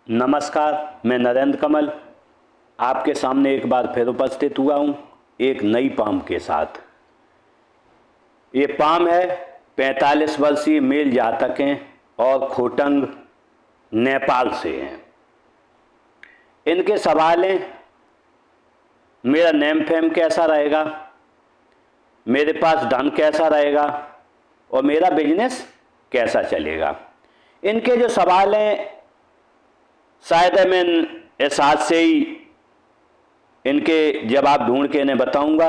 नमस्कार, मैं नरेंद्र कमल आपके सामने एक बार फिर उपस्थित हुआ हूँ एक नई पाम के साथ। ये पाम है 45 वर्षीय मेल जातक हैं और खोटंग नेपाल से हैं। इनके सवाल हैं, मेरा नेम फेम कैसा रहेगा, मेरे पास धन कैसा रहेगा और मेरा बिजनेस कैसा चलेगा। इनके जो सवाल हैं शायद मैं इस हाथ से ही इनके जवाब ढूंढ के इन्हें बताऊंगा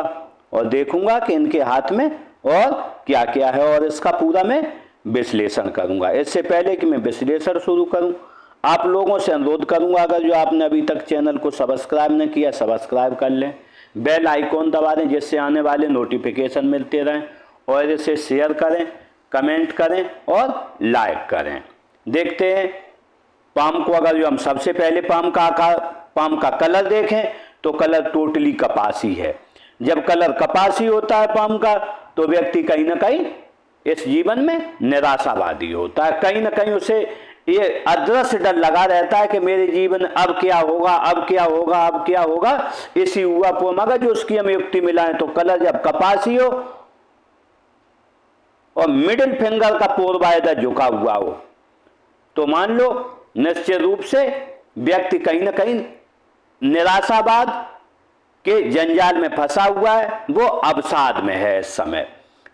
और देखूंगा कि इनके हाथ में और क्या क्या है और इसका पूरा मैं विश्लेषण करूंगा। इससे पहले कि मैं विश्लेषण शुरू करूं, आप लोगों से अनुरोध करूंगा, अगर जो आपने अभी तक चैनल को सब्सक्राइब नहीं किया सब्सक्राइब कर लें, बेल आइकॉन दबा दें जिससे आने वाले नोटिफिकेशन मिलते रहें और इसे शेयर करें, कमेंट करें और लाइक करें। देखते हैं पाम को। अगर जो हम सबसे पहले पाम का आकार, पाम का कलर देखें तो कलर टोटली कपासी है। जब कलर कपासी होता है पाम का तो व्यक्ति कहीं ना कहीं इस जीवन में निराशावादी होता है। कहीं ना कहीं उसे ये अदृश्य डर लगा रहता है कि मेरे जीवन अब क्या होगा, अब क्या होगा, अब क्या होगा। इसी हुआ पोम अगर जो उसकी हम युक्ति मिलाएं तो कलर जब कपासी हो और मिडिल फिंगर का पोरवा इधर झुका हुआ हो तो मान लो निश्चित रूप से व्यक्ति कहीं ना कहीं निराशावाद के जंजाल में फंसा हुआ है, वो अवसाद में है इस समय।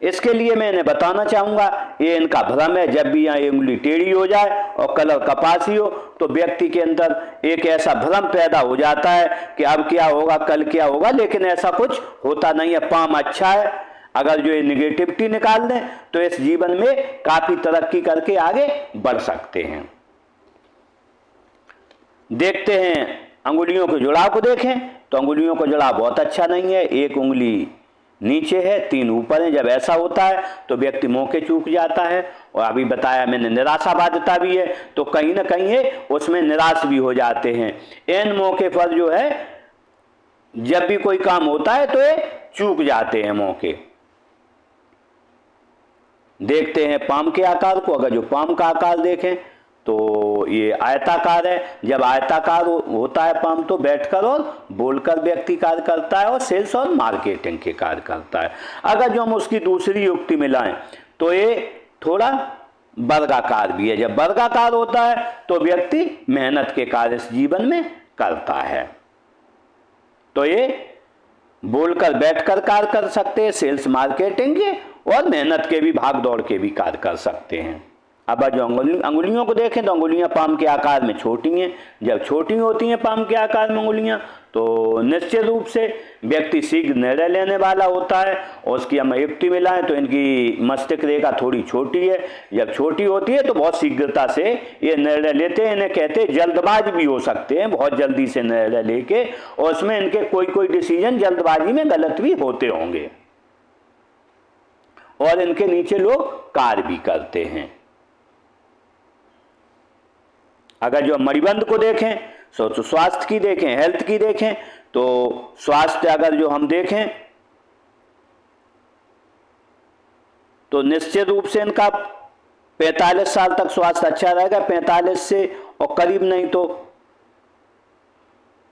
इसके लिए मैं इन्हें बताना चाहूंगा, ये इनका भ्रम है। जब भी यहाँ उंगली टेढ़ी हो जाए और कलर कपासी हो तो व्यक्ति के अंदर एक ऐसा भ्रम पैदा हो जाता है कि अब क्या होगा, कल क्या होगा, लेकिन ऐसा कुछ होता नहीं है। पाम अच्छा है, अगर जो ये निगेटिविटी निकाल दें तो इस जीवन में काफी तरक्की करके आगे बढ़ सकते हैं। देखते हैं अंगुलियों के जुड़ाव को देखें तो अंगुलियों का जुड़ाव बहुत अच्छा नहीं है। एक उंगली नीचे है, 3 ऊपर है। जब ऐसा होता है तो व्यक्ति मौके चूक जाता है और अभी बताया मैंने निराशावादिता भी है तो कहीं ना कहीं है उसमें निराश भी हो जाते हैं। इन मौके पर जो है जब भी कोई काम होता है तो ये चूक जाते हैं मौके। देखते हैं पाम के आकार को। अगर जो पाम का आकार देखें तो ये आयताकार है। जब आयताकार होता है पाम तो बैठकर और बोलकर व्यक्ति कार्य करता है और सेल्स और मार्केटिंग के कार्य करता है। अगर जो हम उसकी दूसरी युक्ति मिलाएं तो ये थोड़ा वर्गाकार भी है। जब वर्गाकार होता है तो व्यक्ति मेहनत के कार्य इस जीवन में करता है। तो ये बोलकर बैठकर कार्य कर सकते हैं, सेल्स मार्केटिंग के और मेहनत के भी, भाग दौड़ के भी कार्य कर सकते हैं। अब जो अंगुलियों को देखें तो अंगुलियां पाम के आकार में छोटी हैं। जब छोटी होती हैं पाम के आकार में अंगुलियां तो निश्चित रूप से व्यक्ति शीघ्र निर्णय लेने वाला होता है और उसकी हम युक्ति मिलाएं तो इनकी मस्तिष्क रेखा थोड़ी छोटी है। जब छोटी होती है तो बहुत शीघ्रता से ये निर्णय लेते हैं। इन्हें कहते हैं जल्दबाज भी हो सकते हैं, बहुत जल्दी से निर्णय लेके, और उसमें इनके कोई डिसीजन जल्दबाजी में गलत भी होते होंगे और इनके नीचे लोग कार्य भी करते हैं। अगर जो मणिबंध को देखें तो स्वास्थ्य की देखें, हेल्थ की देखें तो स्वास्थ्य अगर जो हम देखें तो निश्चित रूप से इनका 45 साल तक स्वास्थ्य अच्छा रहेगा। 45 से और करीब नहीं तो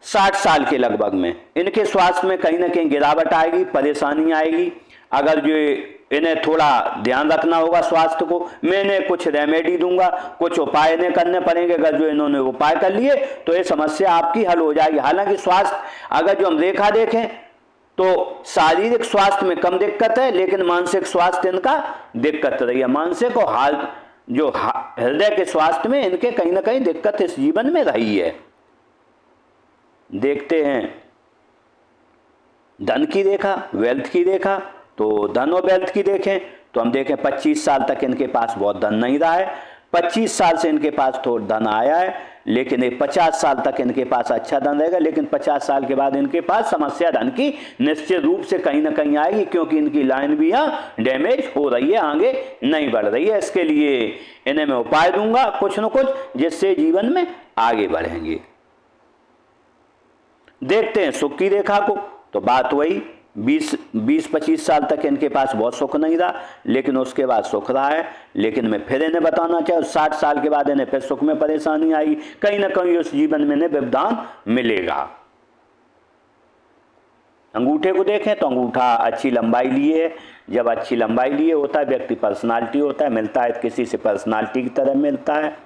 60 साल के लगभग में इनके स्वास्थ्य में कहीं ना कहीं गिरावट आएगी, परेशानी आएगी। अगर जो इन्हें थोड़ा ध्यान रखना होगा स्वास्थ्य को, मैं इन्हें कुछ रेमेडी दूंगा, कुछ उपाय इन्हें करने पड़ेंगे। अगर जो इन्होंने उपाय कर लिए तो ये समस्या आपकी हल हो जाएगी। हालांकि स्वास्थ्य अगर जो हम रेखा देखें तो शारीरिक स्वास्थ्य में कम दिक्कत है लेकिन मानसिक स्वास्थ्य इनका दिक्कत रही है। मानसिक और जो हृदय के स्वास्थ्य में इनके कहीं ना कहीं दिक्कत इस जीवन में रही है। देखते हैं धन की रेखा, वेल्थ की रेखा। तो धन और वेल्थ की देखें तो हम देखें 25 साल तक इनके पास बहुत धन नहीं रहा है। 25 साल से इनके पास थोड़ा धन आया है लेकिन 50 साल तक इनके पास अच्छा धन रहेगा। लेकिन 50 साल के बाद इनके पास समस्या धन की निश्चित रूप से कहीं ना कहीं आएगी क्योंकि इनकी लाइन भी यहाँ डैमेज हो रही है, आगे नहीं बढ़ रही है। इसके लिए इन्हें मैं उपाय दूंगा कुछ न कुछ जिससे जीवन में आगे बढ़ेंगे। देखते हैं सुख की रेखा को तो बात वही 20-25 साल तक इनके पास बहुत सुख नहीं रहा, लेकिन उसके बाद सुख रहा है। लेकिन मैं फिर इन्हें बताना चाहूँ 60 साल के बाद इन्हें फिर सुख में परेशानी आई, कहीं ना कहीं उस जीवन में इन्हें व्यवधान मिलेगा। अंगूठे को देखें तो अंगूठा अच्छी लंबाई लिए है। जब अच्छी लंबाई लिए होता है व्यक्ति पर्सनालिटी होता है, मिलता है किसी से पर्सनालिटी की तरह मिलता है।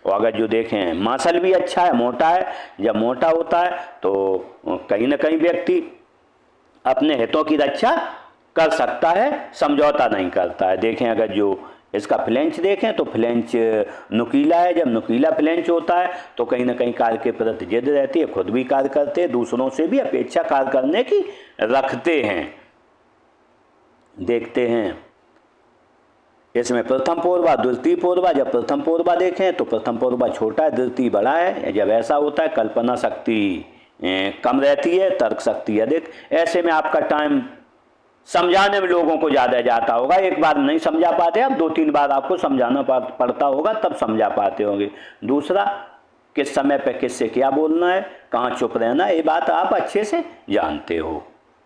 और अगर जो देखें मांसल भी अच्छा है, मोटा है। जब मोटा होता है तो कहीं ना कहीं व्यक्ति अपने हितों की रक्षा कर सकता है, समझौता नहीं करता है। देखें अगर जो इसका फ्लेंच देखें तो फ्लेंच नुकीला है। जब नुकीला फ्लेंच होता है तो कहीं ना कहीं कार्य के प्रति जिद रहती है, खुद भी कार्य करते हैं, दूसरों से भी अपेक्षा कार्य करने की रखते हैं। देखते हैं इसमें प्रथम पोरवा, द्वितीय पोरवा। जब प्रथम पोरवा देखें तो प्रथम पोरवा छोटा है, द्वितीय बड़ा है। जब ऐसा होता है कल्पना शक्ति कम रहती है, तर्क शक्ति अधिक। ऐसे में आपका टाइम समझाने में लोगों को ज़्यादा जाता होगा। एक बार नहीं समझा पाते आप, 2-3 बार आपको समझाना पड़ता होगा, तब समझा पाते होंगे। दूसरा, किस समय पे किससे क्या बोलना है, कहाँ चुप रहना है, ये बात आप अच्छे से जानते हो।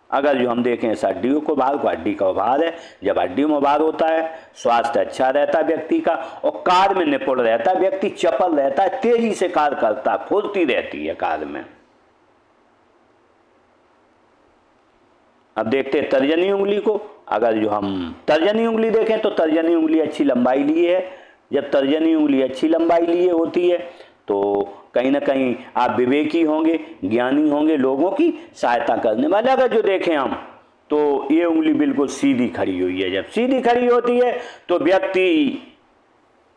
अगर जो हम देखें इस हड्डियों को भार को, हड्डी का उभार है। जब हड्डियों में उभार होता है स्वास्थ्य अच्छा रहता है व्यक्ति का, और कार्य में निपुण रहता है व्यक्ति, चपल रहता है, तेजी से कार्य करता है, फुर्ती रहती है कार्य में। अब देखते हैं तर्जनी उंगली को। अगर जो हम तर्जनी उंगली देखें तो तर्जनी उंगली अच्छी लंबाई लिए है। जब तर्जनी उंगली अच्छी लंबाई लिए होती है तो कहीं ना कहीं आप विवेकी होंगे, ज्ञानी होंगे, लोगों की सहायता करने वाले। अगर जो देखें हम तो ये उंगली बिल्कुल सीधी खड़ी हुई है। जब सीधी खड़ी होती है तो व्यक्ति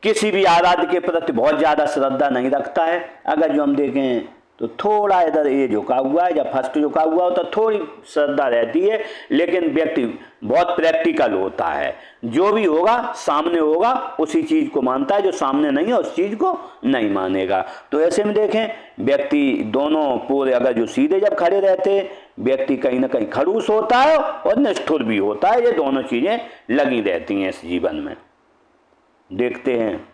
किसी भी आराध्य के प्रति बहुत ज़्यादा श्रद्धा नहीं रखता है। अगर जो हम देखें तो थोड़ा इधर ये झुका हुआ है, जब फर्स्ट झुका हुआ होता है थोड़ी श्रद्धा रहती है, लेकिन व्यक्ति बहुत प्रैक्टिकल होता है। जो भी होगा सामने होगा उसी चीज़ को मानता है, जो सामने नहीं है उस चीज़ को नहीं मानेगा। तो ऐसे में देखें व्यक्ति दोनों पूरे अगर जो सीधे जब खड़े रहते व्यक्ति कहीं ना कहीं खड़ूस होता है और निष्ठुर भी होता है। ये दोनों चीज़ें लगी रहती हैं इस जीवन में। देखते हैं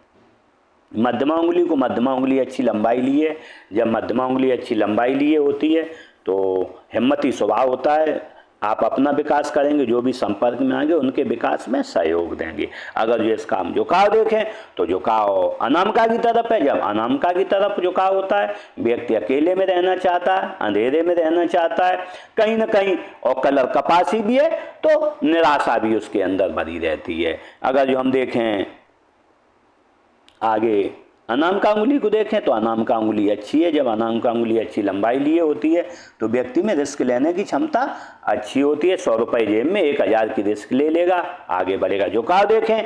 मध्यमा उंगली को। मध्यमा उंगली अच्छी लंबाई लिए। जब मध्यमा उंगली अच्छी लंबाई लिए होती है तो हिम्मती स्वभाव होता है। आप अपना विकास करेंगे, जो भी संपर्क में आएंगे उनके विकास में सहयोग देंगे। अगर जो इसका हम झुकाव देखें तो झुकाव अनामिका की तरफ है। जब अनामिका की तरफ झुकाव होता है व्यक्ति अकेले में रहना चाहता है, अंधेरे में रहना चाहता है कहीं ना कहीं, और कलर कपासी भी है तो निराशा भी उसके अंदर भरी रहती है। अगर जो हम देखें आगे अनामिका उंगली को देखें तो अनामिका उंगली अच्छी है। जब अनामिका उंगली अच्छी लंबाई लिए होती है तो व्यक्ति में रिस्क लेने की क्षमता अच्छी होती है। 100 रुपये जेब में 1000 की रिस्क ले लेगा, आगे बढ़ेगा। झुकाव देखें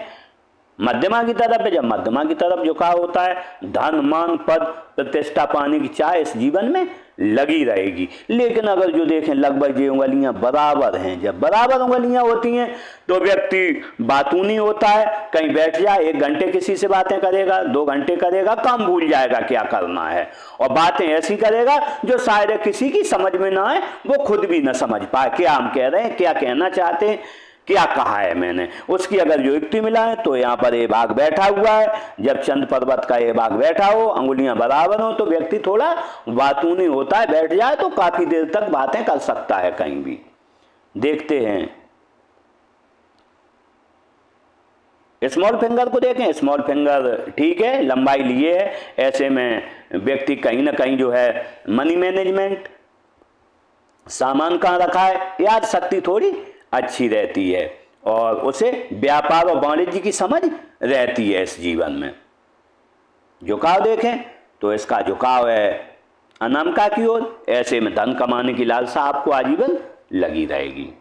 मध्यमा की तरफ है। जब मध्यमा की तरफ झुकाव होता है धन मान पद प्रतिष्ठा पाने की चाह इस जीवन में लगी रहेगी। लेकिन अगर जो देखें लगभग ये उंगलियां बराबर हैं, जब बराबर उंगलियां होती हैं तो व्यक्ति बातूनी होता है। कहीं बैठ जाए 1 घंटे किसी से बातें करेगा, 2 घंटे करेगा, काम भूल जाएगा क्या करना है, और बातें ऐसी करेगा जो शायद किसी की समझ में ना आए, वो खुद भी ना समझ पाए क्या हम कह रहे हैं, क्या कहना चाहते हैं, क्या कहा है मैंने। उसकी अगर जो युक्ति मिलाए तो यहाँ पर ये भाग बैठा हुआ है। जब चंद पर्वत का ये भाग बैठा हो, अंगुलियां बराबर हो, तो व्यक्ति थोड़ा बातूनी होता है। बैठ जाए तो काफी देर तक बातें कर सकता है कहीं भी। देखते हैं स्मॉल फिंगर को देखें। स्मॉल फिंगर ठीक है, लंबाई लिए है। ऐसे में व्यक्ति कहीं ना कहीं जो है मनी मैनेजमेंट, सामान कहाँ रखा है, याद शक्ति थोड़ी अच्छी रहती है, और उसे व्यापार और वाणिज्य की समझ रहती है इस जीवन में। झुकाव देखें तो इसका झुकाव है अनामिका की ओर। ऐसे में धन कमाने की लालसा आपको आजीवन लगी रहेगी।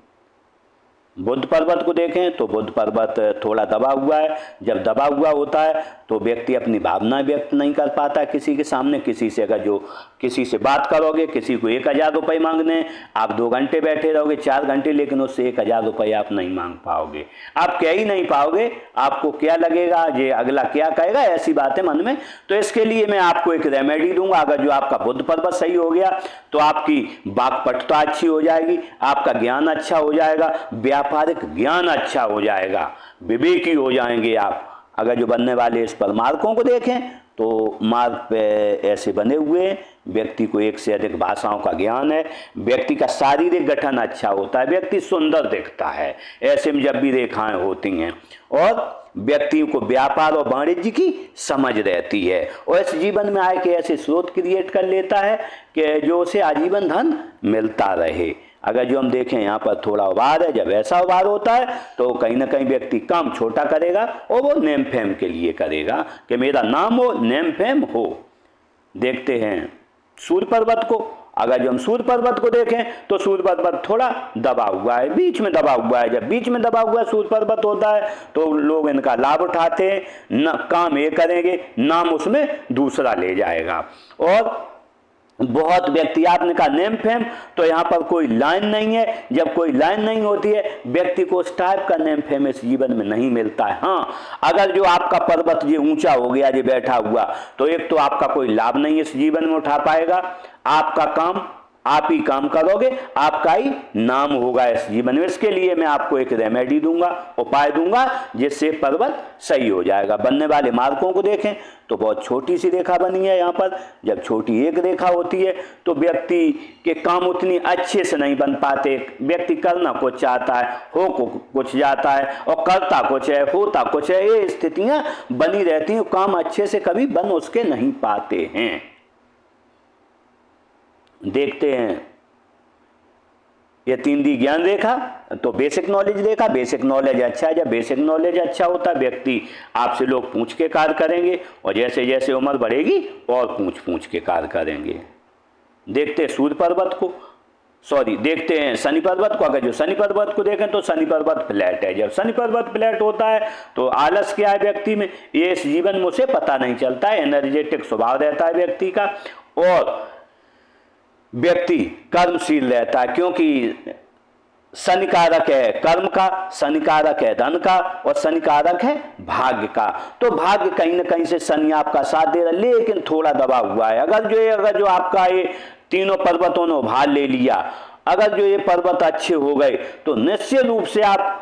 बुध पर्वत को देखें तो बुध पर्वत थोड़ा दबा हुआ है। जब दबा हुआ होता है तो व्यक्ति अपनी भावना व्यक्त नहीं कर पाता किसी के सामने। किसी से अगर जो किसी से बात करोगे, किसी को 1000 रुपये मांगने, आप 2 घंटे बैठे रहोगे, 4 घंटे, लेकिन उससे 1000 रुपये आप नहीं मांग पाओगे, आप कह ही नहीं पाओगे। आपको क्या लगेगा, ये अगला क्या कहेगा, ऐसी बातें मन में। तो इसके लिए मैं आपको एक रेमेडी दूंगा। अगर जो आपका बुध पर्वत सही हो गया तो आपकी वाक्पटुता अच्छी हो जाएगी, आपका ज्ञान अच्छा हो जाएगा, व्यापारिक ज्ञान अच्छा हो जाएगा, विवेकी हो जाएंगे आप। अगर जो बनने वाले इस पर मार्कों को देखें तो मार्ग पे ऐसे बने हुए हैं। व्यक्ति को एक से अधिक भाषाओं का ज्ञान है, व्यक्ति का शारीरिक गठन अच्छा होता है, व्यक्ति सुंदर दिखता है, ऐसे में जब भी रेखाएं होती हैं, और व्यक्ति को व्यापार और वाणिज्य की समझ रहती है, और इस जीवन में आय के ऐसे स्रोत क्रिएट कर लेता है कि जो उसे आजीवन धन मिलता रहे। अगर जो हम देखें यहाँ पर थोड़ा उभार है, जब ऐसा उभार होता है तो कहीं ना कहीं व्यक्ति काम छोटा करेगा और वो नेम फेम के लिए करेगा कि मेरा नाम हो, नेम फेम हो। देखते हैं सूर्य पर्वत को। अगर जो हम सूर्य पर्वत को देखें तो सूर्य पर्वत थोड़ा दबा हुआ है, बीच में दबा हुआ है। जब बीच में दबा हुआ सूर्य पर्वत होता है तो लोग इनका लाभ उठाते हैं, न काम ये करेंगे, नाम उसमें दूसरा ले जाएगा। और बहुत व्यक्ति, आपने कहा नेम फेम, तो यहाँ पर कोई लाइन नहीं है। जब कोई लाइन नहीं होती है व्यक्ति को उस टाइप का नेम फेम इस जीवन में नहीं मिलता है। हाँ, अगर जो आपका पर्वत ये ऊंचा हो गया, ये बैठा हुआ, तो एक तो आपका कोई लाभ नहीं इस जीवन में उठा पाएगा, आपका काम आप ही काम करोगे, आपका ही नाम होगा इस जीवन में। इसके लिए मैं आपको एक रेमेडी दूंगा, उपाय दूंगा, जिससे पर्वत सही हो जाएगा। बनने वाले मार्गों को देखें तो बहुत छोटी सी रेखा बनी है यहाँ पर। जब छोटी एक रेखा होती है तो व्यक्ति के काम उतनी अच्छे से नहीं बन पाते। व्यक्ति करना कुछ चाहता है, हो कुछ जाता है, और करता कुछ है, होता कुछ है। ये स्थितियां बनी रहती हैं, काम अच्छे से कभी बन उसके नहीं पाते हैं। देखते हैं ये 3D ज्ञान रेखा, तो बेसिक नॉलेज रेखा। बेसिक नॉलेज अच्छा है, जब बेसिक नॉलेज अच्छा होता है व्यक्ति आपसे लोग पूछ के कार्य करेंगे, और जैसे जैसे उम्र बढ़ेगी और पूछ के कार्य करेंगे। देखते हैं सूर्य पर्वत को, देखते हैं शनि पर्वत को। अगर जो शनि पर्वत को देखें तो शनि पर्वत फ्लैट है। जब शनि पर्वत फ्लैट होता है तो आलस क्या है व्यक्ति में, ये इस जीवन में उसे पता नहीं चलता है। एनर्जेटिक स्वभाव रहता है व्यक्ति का, और व्यक्ति कर्मशील रहता है, क्योंकि शनि कारक है कर्म का, शनि कारक है धन का, और शनि कारक है भाग्य का। तो भाग्य कहीं ना कहीं से शनि आपका साथ दे रहा है, लेकिन थोड़ा दबा हुआ है। अगर जो आपका ये तीनों पर्वतों ने उभार ले लिया, अगर जो ये पर्वत अच्छे हो गए तो निश्चित रूप से आप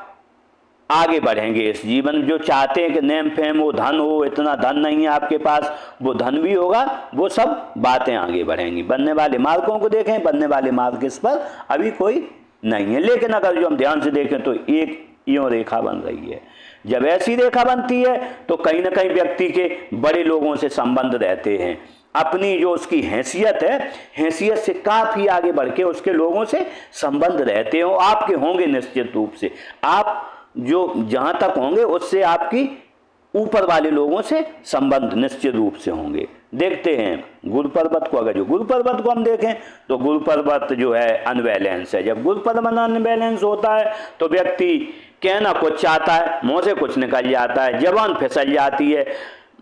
आगे बढ़ेंगे इस जीवन। जो चाहते हैं कि नेम फेम हो, धन हो, इतना धन नहीं है आपके पास, वो धन भी होगा, वो सब बातें आगे बढ़ेंगी। बनने वाले मार्गों को देखें, बनने वाले मार्ग इस पर अभी कोई नहीं है। लेकिन अगर जो हम ध्यान से देखें तो एक यूं रेखा बन रही है। जब ऐसी रेखा बनती है तो कहीं ना कहीं व्यक्ति के बड़े लोगों से संबंध रहते हैं। अपनी जो उसकी हैसियत है, हैसियत से काफी आगे बढ़ के उसके लोगों से संबंध रहते हो, आपके होंगे निश्चित रूप से। आप जो जहां तक होंगे उससे आपकी ऊपर वाले लोगों से संबंध निश्चित रूप से होंगे। देखते हैं गुरु पर्वत को। अगर जो गुरु पर्वत को हम देखें तो गुरु पर्वत जो है अनबैलेंस है। जब गुरु पर्वत अनबैलेंस होता है तो व्यक्ति कहना कुछ चाहता है, मुंह से कुछ निकल जाता है, जबान फिसल जाती है,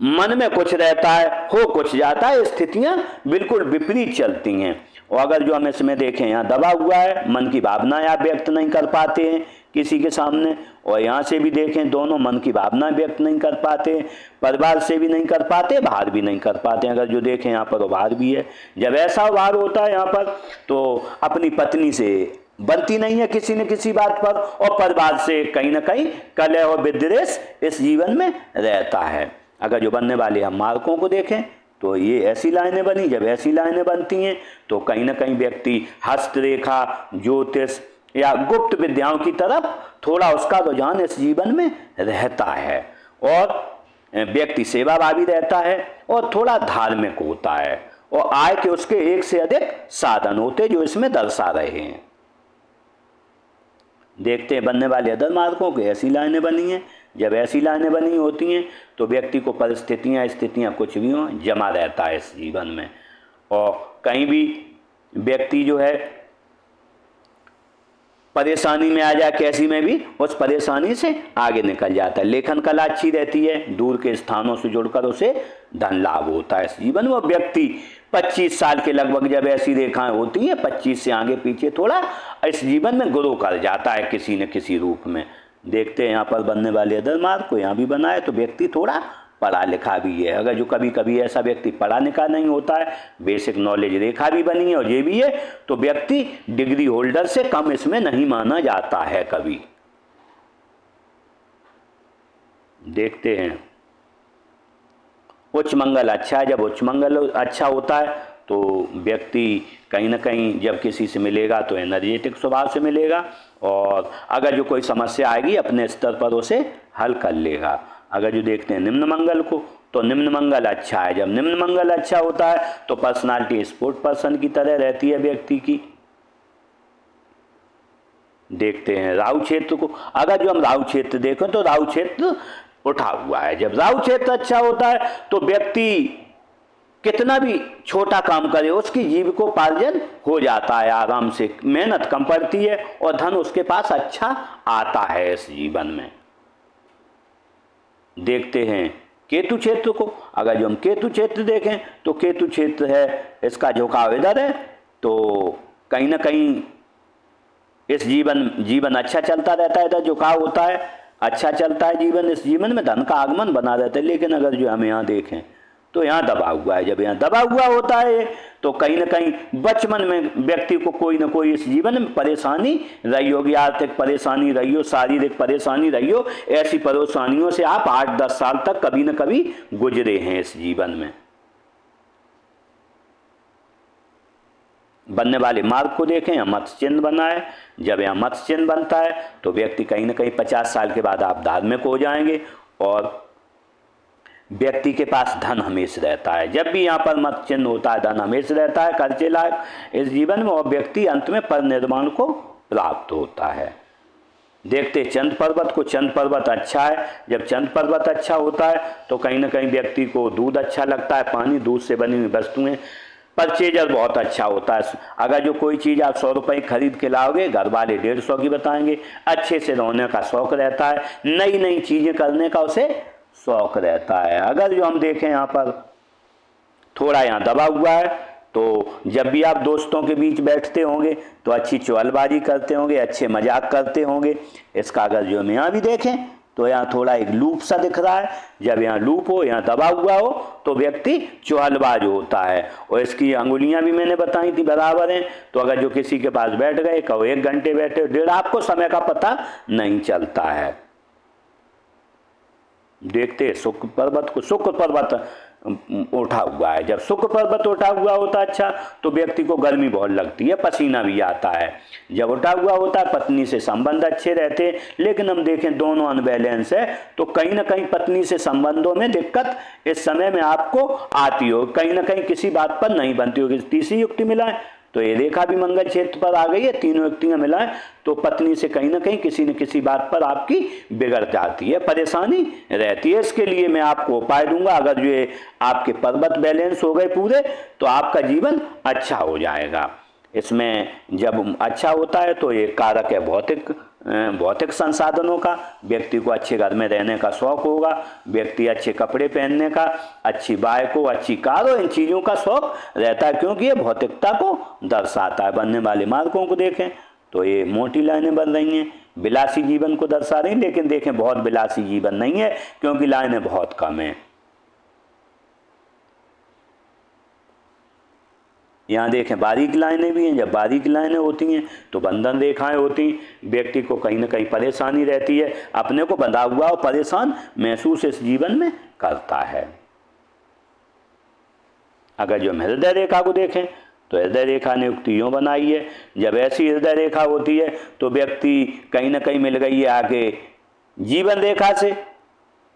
मन में कुछ रहता है, हो कुछ जाता है। स्थितियां बिल्कुल विपरीत चलती हैं। और अगर जो हम इसमें देखें, यहाँ दबा हुआ है, मन की भावनाएं आप व्यक्त नहीं कर पाते हैं किसी के सामने, और यहाँ से भी देखें दोनों मन की भावनाएं व्यक्त नहीं कर पाते, परिवार से भी नहीं कर पाते, बाहर भी नहीं कर पाते। अगर जो देखें यहाँ पर उभार भी है। जब ऐसा उभार होता है यहाँ पर तो अपनी पत्नी से बनती नहीं है किसी न किसी बात पर, और परिवार से कहीं ना कहीं कलह और विद्वेष इस जीवन में रहता है। अगर जो बनने वाले हम मार्गों को देखें तो ये ऐसी लाइनें बनी। जब ऐसी लाइनें बनती हैं तो कहीं ना कहीं व्यक्ति हस्तरेखा, ज्योतिष या गुप्त विद्याओं की तरफ थोड़ा उसका रुझान इस जीवन में रहता है, और व्यक्ति सेवाभावी रहता है, और थोड़ा धार्मिक होता है, और आय के उसके एक से अधिक साधन होते जो इसमें दर्शा रहे हैं। देखते हैं बनने वाले अदर मार्गों की ऐसी लाइनें बनी हैं। जब ऐसी लाइनें बनी होती हैं तो व्यक्ति को परिस्थितियां, स्थितियां कुछ भी हों, जमा रहता है इस जीवन में, और कहीं भी व्यक्ति जो है परेशानी में आ जाए, कैसी में भी उस परेशानी से आगे निकल जाता है। लेखन कला अच्छी रहती है, दूर के स्थानों से जुड़कर उसे धन लाभ होता है इस जीवन में। व्यक्ति 25 साल के लगभग जब ऐसी रेखाएं होती हैं, 25 से आगे पीछे थोड़ा इस जीवन में ग्रो कर जाता है किसी न किसी रूप में। देखते हैं यहाँ पर बनने वाले अदर मार्ग को, यहाँ भी बना है तो व्यक्ति थोड़ा पढ़ा लिखा भी है। अगर जो कभी कभी ऐसा व्यक्ति पढ़ा लिखा नहीं होता है, बेसिक नॉलेज रेखा भी बनी है और ये भी है, तो व्यक्ति डिग्री होल्डर से कम इसमें नहीं माना जाता है कभी। देखते हैं उच्च मंगल अच्छा है। जब उच्च मंगल अच्छा होता है तो व्यक्ति कहीं ना कहीं जब किसी से मिलेगा तो एनर्जेटिक स्वभाव से मिलेगा, और अगर जो कोई समस्या आएगी अपने स्तर पर उसे हल कर लेगा। अगर जो देखते हैं निम्न मंगल को, तो निम्न मंगल अच्छा है। जब निम्न मंगल अच्छा होता है तो पर्सनालिटी स्पोर्ट पर्सन की तरह रहती है व्यक्ति की। देखते हैं राहु क्षेत्र को, अगर जो हम राहु क्षेत्र देखें तो राहु क्षेत्र उठा हुआ है। जब राहु क्षेत्र अच्छा होता है तो व्यक्ति कितना भी छोटा काम करे उसकी जीविकोपार्जन हो जाता है आराम से, मेहनत कम पड़ती है और धन उसके पास अच्छा आता है इस जीवन में। देखते हैं केतु क्षेत्र को, अगर जो हम केतु क्षेत्र देखें तो केतु क्षेत्र है, इसका झुकाव इधर है, तो कहीं ना कहीं इस जीवन अच्छा चलता रहता है, इधर झुकाव होता है, अच्छा चलता है जीवन, इस जीवन में धन का आगमन बना रहता है। लेकिन अगर जो हम यहाँ देखें तो यहाँ दबा हुआ है। जब यहाँ दबा हुआ होता है तो कहीं ना कहीं बचपन में व्यक्ति को कोई ना कोई इस जीवन में परेशानी रही होगी, आर्थिक परेशानी रही हो, शारीरिक परेशानी रही हो। ऐसी परेशानियों से आप 8-10 साल तक कभी न कभी गुजरे हैं इस जीवन में। बनने वाले मार्ग को देखें, यहाँ मत्स्य चिन्ह बना है। जब यहाँ मत्स्य चिन्ह बनता है तो व्यक्ति कहीं ना कहीं 50 साल के बाद आप धार्मिक हो जाएंगे और व्यक्ति के पास धन हमेशा रहता है। जब भी यहाँ पर मत्स्य चिन्ह होता है धन हमेशा रहता है खर्चे लायक इस जीवन में, और व्यक्ति अंत में परिनिर्वाण को प्राप्त होता है। देखते चंद्र पर्वत को, चंद्र पर्वत अच्छा है। जब चंद्र पर्वत अच्छा होता है तो कहीं ना कहीं व्यक्ति को दूध अच्छा लगता है, पानी, दूध से बनी हुई वस्तुएं, परचेजर बहुत अच्छा होता है। अगर जो कोई चीज़ आप 100 रुपये खरीद के लाओगे, घर वाले 150 की बताएंगे। अच्छे से रहने का शौक़ रहता है, नई नई चीज़ें करने का उसे शौक़ रहता है। अगर जो हम देखें यहाँ पर थोड़ा यहाँ दबा हुआ है तो जब भी आप दोस्तों के बीच बैठते होंगे तो अच्छी चुगलबाजी करते होंगे, अच्छे मजाक करते होंगे। इसका अगर जो हम यहाँ भी देखें तो यहाँ थोड़ा एक लूप सा दिख रहा है। जब यहाँ लूप हो, यहाँ दबा हुआ हो तो व्यक्ति चुहलबाज होता है। और इसकी अंगुलियां भी मैंने बताई थी बराबर हैं। तो अगर जो किसी के पास बैठ गए, कहो 1 घंटे बैठे, 1.5, आपको समय का पता नहीं चलता है। देखते शुक्र पर्वत को, शुक्र पर्वत उठा हुआ है। जब शुक्र पर्वत उठा हुआ होता है अच्छा तो व्यक्ति को गर्मी बहुत लगती है, पसीना भी आता है। जब उठा हुआ होता है पत्नी से संबंध अच्छे रहते हैं। लेकिन हम देखें दोनों अनबैलेंस है तो कहीं ना कहीं पत्नी से संबंधों में दिक्कत इस समय में आपको आती हो, कहीं ना कहीं किसी बात पर नहीं बनती होगी। तीसरी युक्ति मिलाएं तो ये रेखा भी मंगल क्षेत्र पर आ गई है। तीनों युक्तियां मिलाएं तो पत्नी से कहीं ना कहीं किसी न किसी बात पर आपकी बिगड़ जाती है, परेशानी रहती है। इसके लिए मैं आपको उपाय दूंगा। अगर जो ये आपके पर्वत बैलेंस हो गए पूरे तो आपका जीवन अच्छा हो जाएगा। इसमें जब अच्छा होता है तो ये कारक है भौतिक संसाधनों का। व्यक्ति को अच्छे घर में रहने का शौक होगा, व्यक्ति अच्छे कपड़े पहनने का, अच्छी बाइक हो, अच्छी कार हो, इन चीज़ों का शौक रहता है क्योंकि ये भौतिकता को दर्शाता है। बनने वाले मार्गों को देखें तो ये मोटी लाइनें बन रही हैं, विलासी जीवन को दर्शा रही हैं। लेकिन देखें बहुत विलासी जीवन नहीं है क्योंकि लाइनें बहुत कम हैं। यहाँ देखें बारीक लाइनें भी हैं। जब बारीक लाइनें होती हैं तो बंधन रेखाएं होती हैं। व्यक्ति को कहीं ना कहीं परेशानी रहती है, अपने को बंधा हुआ और परेशान महसूस इस जीवन में करता है। अगर जो हम हृदय रेखा को देखें तो हृदय रेखा ने युक्ति यूँ बनाई है। जब ऐसी हृदय रेखा होती है तो व्यक्ति कहीं ना कहीं मिल गई है आगे जीवन रेखा से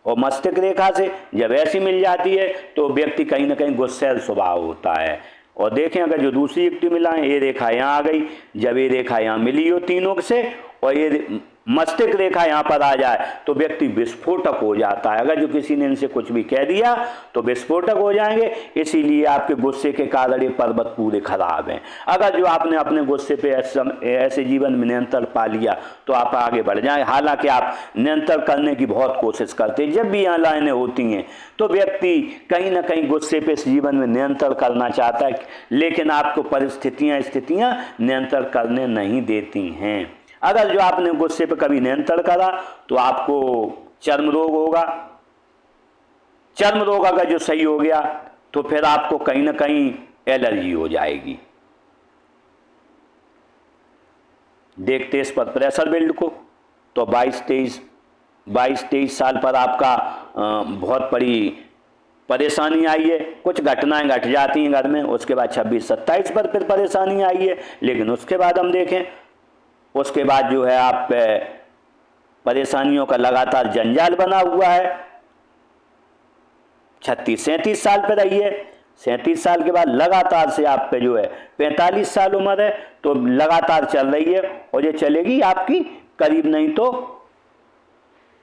और मस्तिष्क रेखा से। जब ऐसी मिल जाती है तो व्यक्ति कहीं ना कहीं गुस्सैल स्वभाव होता है। और देखें अगर जो दूसरी युक्ति मिलाएं, ये रेखा यहाँ आ गई। जब ये रेखा यहाँ मिली हो तीनों से और ये मस्तिष्क रेखा यहाँ पर आ जाए तो व्यक्ति विस्फोटक हो जाता है। अगर जो किसी ने इनसे कुछ भी कह दिया तो विस्फोटक हो जाएंगे। इसीलिए आपके गुस्से के कारण ये पर्वत पूरे खराब हैं। अगर जो आपने अपने गुस्से पे ऐसे जीवन में नियंत्रण पा लिया तो आप आगे बढ़ जाएं। हालांकि आप नियंत्रण करने की बहुत कोशिश करते हैं। जब भी यहाँ लाइनें होती हैं तो व्यक्ति कहीं ना कहीं गुस्से पे इस जीवन में नियंत्रण करना चाहता है, लेकिन आपको स्थितियाँ नियंत्रण करने नहीं देती हैं। अगर जो आपने गुस्से पे कभी नियंत्रण करा तो आपको चर्म रोग होगा। चर्म रोग अगर जो सही हो गया तो फिर आपको कहीं ना कहीं एलर्जी हो जाएगी। देखते इस पर प्रेशर बिल्ड को तो 22-23 साल पर आपका बहुत बड़ी परेशानी आई है, कुछ घटनाएं घट जाती हैं घर में, उसके बाद 26-27 पर फिर परेशानी आई है। लेकिन उसके बाद हम देखें, उसके बाद जो है आप पे परेशानियों का लगातार जंजाल बना हुआ है। 36-37 साल पे रही है, 37 साल के बाद लगातार से आप पे जो है 45 साल उम्र है, तो लगातार चल रही है और ये चलेगी आपकी करीब नहीं तो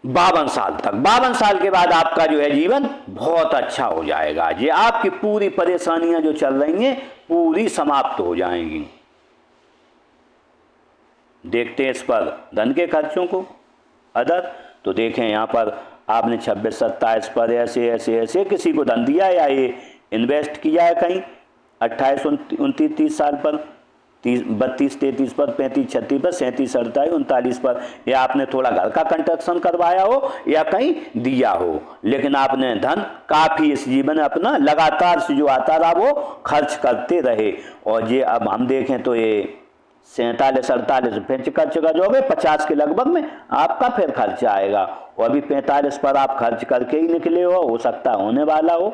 52 साल तक। 52 साल के बाद आपका जो है जीवन बहुत अच्छा हो जाएगा। ये आपकी पूरी परेशानियां जो चल रही हैं पूरी समाप्त हो जाएंगी। देखते हैं इस पर धन के खर्चों को अदर, तो देखें यहाँ पर आपने 26-27 पर ऐसे ऐसे ऐसे किसी को धन दिया या ये इन्वेस्ट किया है कहीं 28-29-30 साल पर, 32-33 पर, 35-36 पर, 37-38-39 पर, या आपने थोड़ा घर का कंस्ट्रक्शन करवाया हो या कहीं दिया हो, लेकिन आपने धन काफ़ी इस जीवन में अपना लगातार से जो आता रहा वो खर्च करते रहे। और ये अब हम देखें तो ये 47-48 फिर खर्च कर जाओगे, 50 के लगभग में आपका फिर खर्च आएगा। और अभी 45 पर आप खर्च करके ही निकले हो सकता होने वाला हो।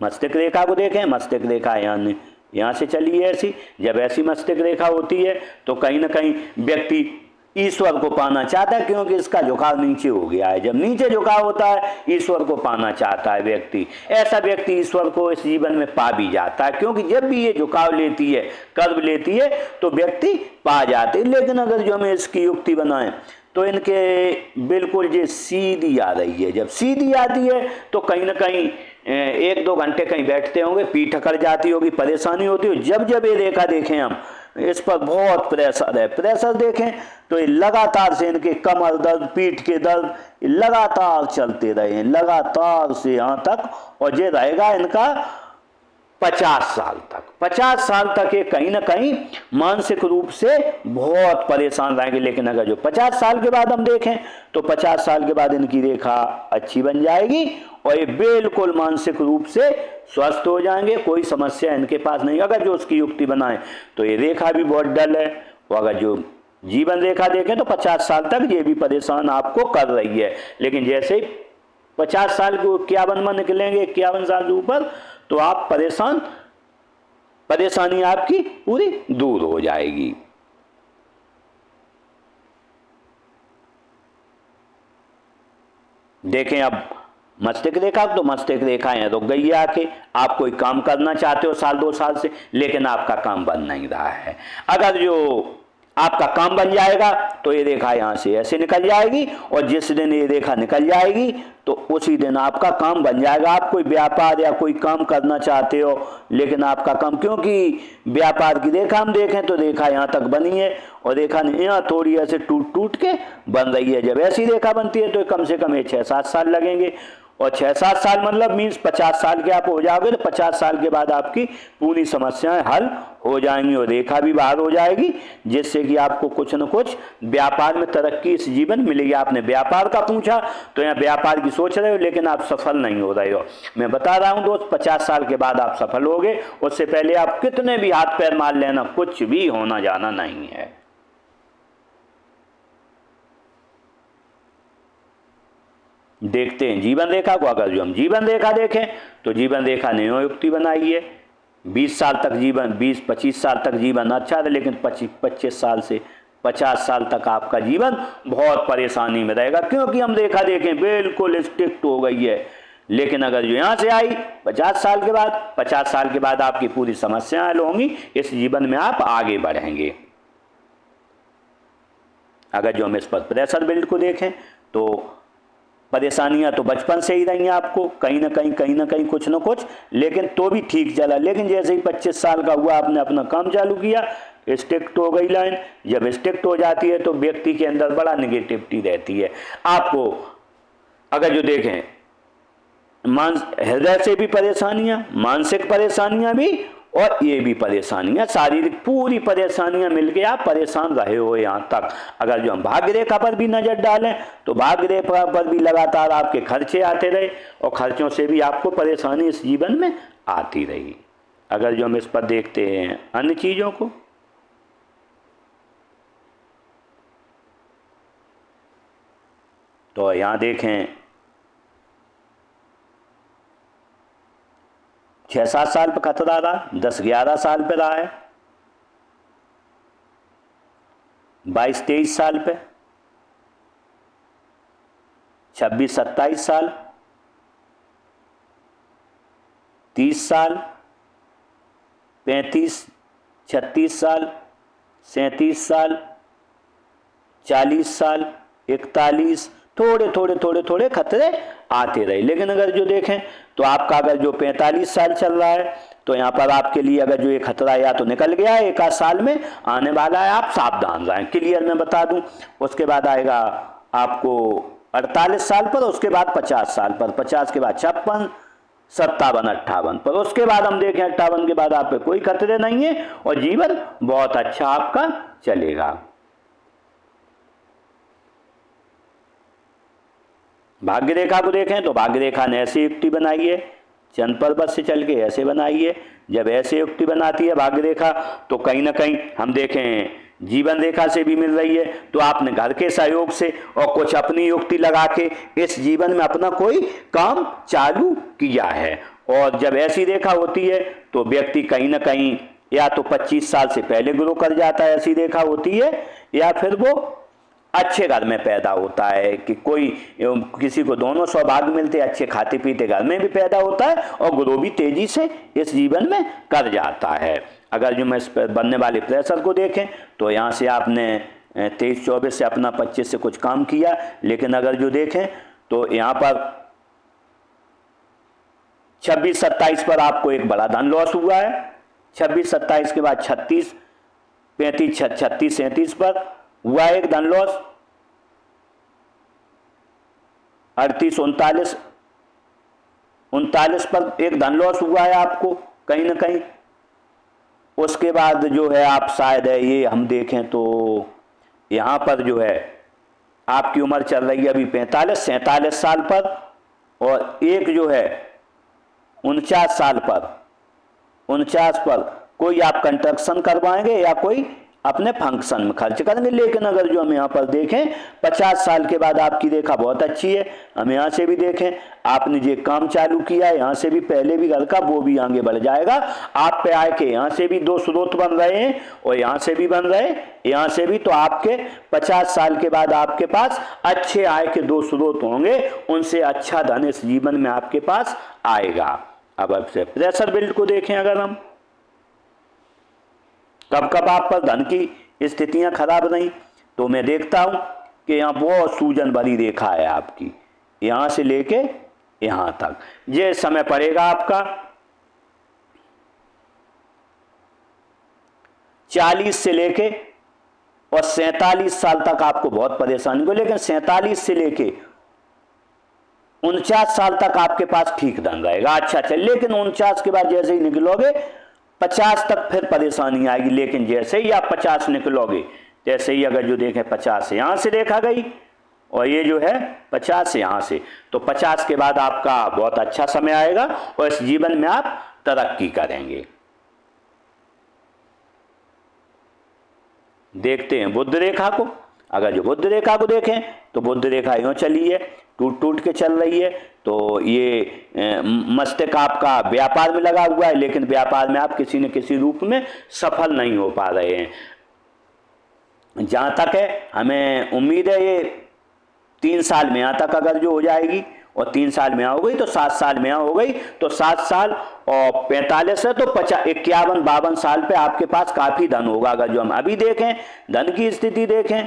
मस्तिष्क रेखा को देखें, मस्तिष्क रेखा यहाँ से चली है ऐसी। जब ऐसी मस्तिष्क रेखा होती है तो कहीं ना कहीं व्यक्ति ईश्वर को पाना चाहता है, क्योंकि इसका झुकाव नीचे हो गया है। जब नीचे झुकाव होता है ईश्वर को पाना चाहता है व्यक्ति, ऐसा व्यक्ति ईश्वर को इस जीवन में पा भी जाता है, क्योंकि जब भी ये झुकाव लेती है, कर्म लेती है, तो व्यक्ति पा जाते हैं। लेकिन अगर जो हमें इसकी युक्ति बनाएं तो इनके बिल्कुल ये सीधी आ रही है। जब सीधी आती है तो कहीं ना कहीं 1-2 घंटे कहीं बैठते होंगे, पीठ अकड़ जाती होगी, परेशानी होती हो। जब जब ये रेखा देखें हम, इस पर बहुत प्रेशर है, प्रेशर देखें तो ये लगातार से इनके कमर दर्द, पीठ के दर्द लगातार चलते रहे, लगातार से यहाँ तक, और ये रहेगा इनका 50 साल तक। 50 साल तक ये कहीं ना कहीं मानसिक रूप से बहुत परेशान रहेंगे। लेकिन अगर जो 50 साल के बाद हम देखें तो 50 साल के बाद इनकी रेखा अच्छी बन जाएगी और ये बिल्कुल मानसिक रूप से स्वस्थ हो जाएंगे, कोई समस्या इनके पास नहीं। अगर जो उसकी युक्ति बनाए तो ये रेखा भी बहुत डल है। और अगर जो जीवन रेखा देखें तो 50 साल तक ये भी परेशान आपको कर रही है। लेकिन जैसे ही 50 साल को 51 में निकलेंगे, 51 साल के ऊपर, तो आप परेशानी आपकी पूरी दूर हो जाएगी। देखें अब मस्तिष्क रेखा, तो मस्तिष्क रेखाएं रुक गई है आके। आप कोई काम करना चाहते हो 1-2 साल से, लेकिन आपका काम बन नहीं रहा है। अगर जो आपका काम बन जाएगा तो ये रेखा यहाँ से ऐसे निकल जाएगी, और जिस दिन ये रेखा निकल जाएगी तो उसी दिन आपका काम बन जाएगा। आप कोई व्यापार या कोई काम करना चाहते हो, लेकिन आपका काम, क्योंकि व्यापार की रेखा हम देखें तो रेखा यहाँ तक बनी है और रेखा यहाँ थोड़ी ऐसे टूट टूट के बन रही है। जब ऐसी रेखा बनती है तो कम से कम 6-7 साल लगेंगे, और 6-7 साल मतलब मीन्स 50 साल के आप हो जाओगे, तो 50 साल के बाद आपकी पूरी समस्याएं हल हो जाएंगी और रेखा भी बाहर हो जाएगी, जिससे कि आपको कुछ न कुछ व्यापार में तरक्की इस जीवन मिलेगी। आपने व्यापार का पूछा तो यहाँ व्यापार की सोच रहे हो, लेकिन आप सफल नहीं हो रहे हो। मैं बता रहा हूँ दोस्त, 50 साल के बाद आप सफल होगे। उससे पहले आप कितने भी हाथ पैर मार लेना, कुछ भी होना जाना नहीं है। देखते हैं जीवन रेखा को। अगर जो हम जीवन रेखा देखें तो जीवन रेखा ने युक्ति बनाई है 20 साल तक जीवन, 20-25 साल तक जीवन अच्छा था, लेकिन 25 साल से 50 साल तक आपका जीवन बहुत परेशानी में रहेगा, क्योंकि हम रेखा देखें बिल्कुल स्ट्रिक्ट हो गई है। लेकिन अगर जो यहाँ से आई 50 साल के बाद, 50 साल के बाद आपकी पूरी समस्याएं हल होंगी, इस जीवन में आप आगे बढ़ेंगे। अगर जो हम इस पर प्रेशर बिल्ड को देखें तो परेशानियां तो बचपन से ही रही हैं आपको, कहीं ना कहीं कुछ ना कुछ, लेकिन तो भी ठीक चला। लेकिन जैसे ही 25 साल का हुआ, आपने अपना काम चालू किया, स्ट्रिक्ट हो गई लाइन। जब स्ट्रिक्ट हो जाती है तो व्यक्ति के अंदर बड़ा निगेटिविटी रहती है। आपको अगर जो देखें हृदय से भी परेशानियां, मानसिक परेशानियां भी, और ये भी परेशानियां, शारीरिक पूरी परेशानियां मिलके आप परेशान रहे हो यहाँ तक। अगर जो हम भाग्य रेखा पर भी नजर डालें तो भाग्य रेखा पर भी लगातार आपके खर्चे आते रहे, और खर्चों से भी आपको परेशानी इस जीवन में आती रही। अगर जो हम इस पर देखते हैं अन्य चीज़ों को, तो यहाँ देखें 6-7 साल पे खतरा रहा, 10-11 साल पे रहा है, 22-23 साल पे, 26-27 साल, 30 साल, 35-36 साल, 37 साल, 40 साल, 41, थोड़े खतरे आते रहे। लेकिन अगर जो देखें तो आपका अगर जो 45 साल चल रहा है तो यहाँ पर आपके लिए अगर जो ये खतरा या तो निकल गया है, 1 आध साल में आने वाला है, आप सावधान रहें। क्लियर मैं बता दूं। उसके बाद आएगा आपको 48 साल पर, उसके बाद 50 साल पर, 50 के बाद 56, 57, 58 पर। उसके बाद हम देखें 58 के बाद आप पे कोई खतरे नहीं है और जीवन बहुत अच्छा आपका चलेगा। भाग्य रेखा को देखें तो भाग्य रेखा ने ऐसी युक्ति बनाई है, चंद्र पर्वत से चल के ऐसे बनाई है। जब ऐसे युक्ति बनाती है भाग्य रेखा तो कहीं ना कहीं हम देखें जीवन रेखा से भी मिल रही है। तो आपने घर के सहयोग से और कुछ अपनी युक्ति लगा के इस जीवन में अपना कोई काम चालू किया है। और जब ऐसी रेखा होती है तो व्यक्ति कहीं ना कहीं या तो 25 साल से पहले ग्रो कर जाता है, ऐसी रेखा होती है, या फिर वो अच्छे घर में पैदा होता है कि कोई किसी को दोनों सौभाग्य मिलते, अच्छे खाते पीते घर में भी पैदा होता है और ग्रो भी तेजी से इस जीवन में कर जाता है। अगर जो मैं इस पर बनने वाले प्रेशर को देखें तो यहाँ से आपने 23-24 से अपना 25 से कुछ काम किया, लेकिन अगर जो देखें तो यहाँ पर 26-27 पर आपको एक बड़ा धन लॉस हुआ है। 26-27 के बाद 36, 35, 36, 37 पर हुआ एक धन लॉस। 38, 39 पर एक धन लॉस हुआ है आपको कहीं ना कहीं। उसके बाद जो है आप शायद है ये हम देखें तो यहाँ पर जो है आपकी उम्र चल रही है अभी 45-47 साल पर, और एक जो है 49 साल पर, 49 पर कोई आप कंस्ट्रक्शन करवाएंगे या कोई अपने फंक्शन में खर्च करेंगे। लेकिन अगर जो हम यहाँ पर देखें 50 साल के बाद आपकी रेखा बहुत अच्छी है। हम यहाँ से भी देखें आपने जो काम चालू किया है यहाँ से भी पहले भी घर का वो भी आगे बढ़ जाएगा। आप पे आए के यहाँ से भी 2 स्रोत बन रहे हैं और यहाँ से भी बन रहे हैं, यहाँ से भी। तो आपके 50 साल के बाद आपके पास अच्छे आय के 2 स्रोत होंगे, उनसे अच्छा धन इस जीवन में आपके पास आएगा। अब से प्रेशर बिल्ड को देखें, अगर हम कब कब आप पर धन की स्थितियां खराब रही तो मैं देखता हूं कि यहाँ बहुत सूजन भरी रेखा है आपकी, यहां से लेके यहां तक। ये समय पड़ेगा आपका 40 से लेके और 47 साल तक आपको बहुत परेशानी को, लेकिन 47 से लेके 49 साल तक आपके पास ठीक धन रहेगा, अच्छा चल। लेकिन 49 के बाद जैसे ही निकलोगे 50 तक फिर परेशानी आएगी। लेकिन जैसे ही आप 50 निकलोगे जैसे ही अगर जो देखें 50 से यहां से देखा गई और ये जो है 50 यहां से, तो 50 के बाद आपका बहुत अच्छा समय आएगा और इस जीवन में आप तरक्की करेंगे। देखते हैं बुध रेखा को। अगर जो बुध रेखा को देखें तो बुध रेखा यूं चली है, टूट टूट के चल रही है। तो ये मस्तिष्क आपका व्यापार में लगा हुआ है, लेकिन व्यापार में आप किसी न किसी रूप में सफल नहीं हो पा रहे हैं। जहां तक है हमें उम्मीद है ये 3 साल में यहाँ तक अगर जो हो जाएगी, और 3 साल में यहाँ हो गई तो 7 साल में यहाँ हो गई, तो 7 साल और 45 है तो 51-52 साल पे आपके पास काफी धन होगा। अगर जो हम अभी देखें धन की स्थिति देखें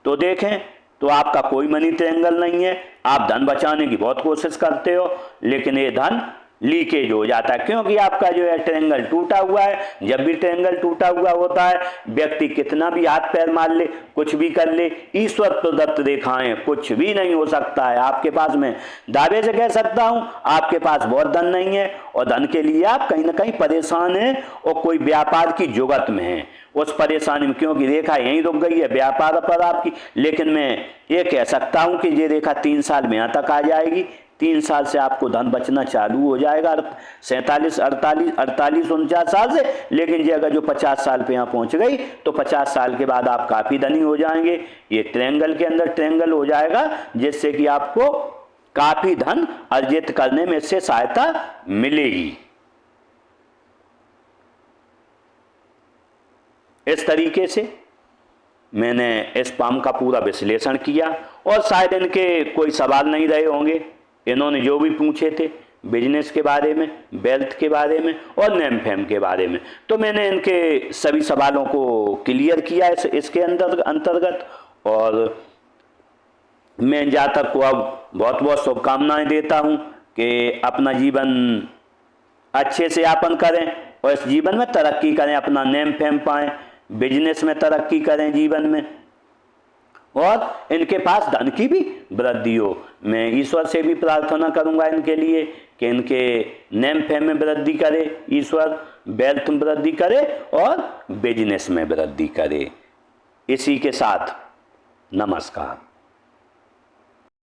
तो देखें तो आपका कोई मनी ट्रायंगल नहीं है। आप धन बचाने की बहुत कोशिश करते हो, लेकिन ये धन लीकेज हो जाता है क्योंकि आपका जो है ट्रायंगल टूटा हुआ है। जब भी ट्रायंगल टूटा हुआ होता है, व्यक्ति कितना भी हाथ पैर मार ले, कुछ भी कर ले, ईश्वर प्रदत्त रेखाएं, कुछ भी नहीं हो सकता है आपके पास। में दावे से कह सकता हूं आपके पास बहुत धन नहीं है और धन के लिए आप कहीं ना कहीं परेशान हैं और कोई व्यापार की जुगत में है। उस परेशानी में क्योंकि रेखा यहीं रुक गई है व्यापार पर आपकी, लेकिन मैं ये कह सकता हूं कि ये रेखा 3 साल में यहाँ तक आ जाएगी। 3 साल से आपको धन बचना चालू हो जाएगा, 47, 48, 48, 49 साल से। लेकिन ये अगर जो 50 साल पे यहाँ पहुँच गई तो 50 साल के बाद आप काफ़ी धनी हो जाएंगे। ये ट्रायंगल के अंदर ट्रायंगल हो जाएगा, जिससे कि आपको काफ़ी धन अर्जित करने में इससे सहायता मिलेगी। इस तरीके से मैंने इस पाम का पूरा विश्लेषण किया, और शायद इनके कोई सवाल नहीं रहे होंगे। इन्होंने जो भी पूछे थे बिजनेस के बारे में, वेल्थ के बारे में और नेम फेम के बारे में, तो मैंने इनके सभी सवालों को क्लियर किया इसके अंतर्गत। और मैं जातक को अब बहुत बहुत शुभकामनाएं देता हूं कि अपना जीवन अच्छे से यापन करें और इस जीवन में तरक्की करें, अपना नेम फेम पाएं, बिजनेस में तरक्की करें जीवन में, और इनके पास धन की भी वृद्धि हो। मैं ईश्वर से भी प्रार्थना करूंगा इनके लिए कि इनके नेम फेम में वृद्धि करे ईश्वर, वेल्थ में वृद्धि करे और बिजनेस में वृद्धि करे। इसी के साथ नमस्कार।